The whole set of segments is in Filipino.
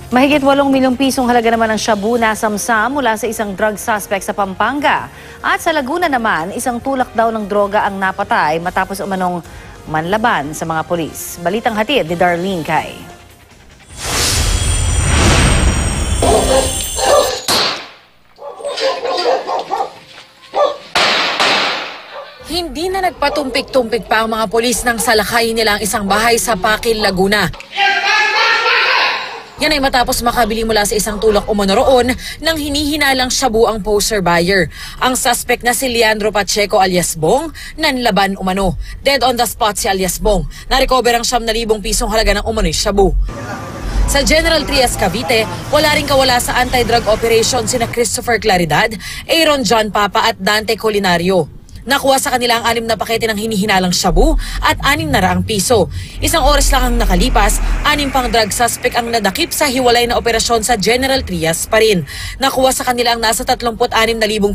Mahigit 8 milyong pisong halaga naman ang shabu na samsam mula sa isang drug suspect sa Pampanga. At sa Laguna naman, isang tulak daw ng droga ang napatay matapos umanong manlaban sa mga pulis. Balitang hatid ni Darlene Kai. Hindi na nagpatumpik-tumpik pa ang mga pulis nang salakayin nila ang isang bahay sa Pakil, Laguna. Yan ay matapos makabili mula sa isang tulak umano roon nang hinihinalang shabu ang poster buyer. Ang suspect na si Leandro Pacheco alias Bong, nanlaban umano. Dead on the spot si alias Bong. Narecover ang 9,000 pisong halaga ng umano'y shabu. Sa General Trias, Cavite, wala rin kawala sa anti-drug operation sina Christopher Claridad, Aaron John Papa at Dante Colinario. Nakuha sa kanila ang 6 na pakete ng hinihinalang shabu at 600 piso. Isang oras lang ang nakalipas, 6 pang drug suspect ang nadakip sa hiwalay na operasyon sa General Trias pa rin. Nakuha sa kanila ang nasa 36,000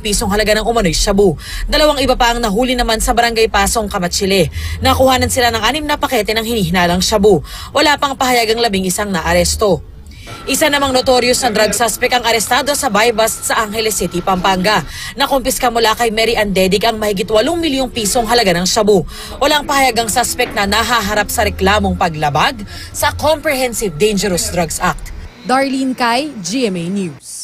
pisong halaga ng umano'y shabu. 2 iba pa ang nahuli naman sa Barangay Pasong, Kamatsile. Nakuhanan sila ng 6 na pakete ng hinihinalang shabu. Wala pang pahayagang 11 na aresto. Isa namang notorious na drug suspect ang arestado sa buy bust sa Angeles City, Pampanga. Nakumpiska mula kay Mary Ann Dedic ang mahigit 8 milyong pisong halaga ng shabu. Walang pahayagang suspect na nahaharap sa reklamong paglabag sa Comprehensive Dangerous Drugs Act. Darlene Kai, GMA News.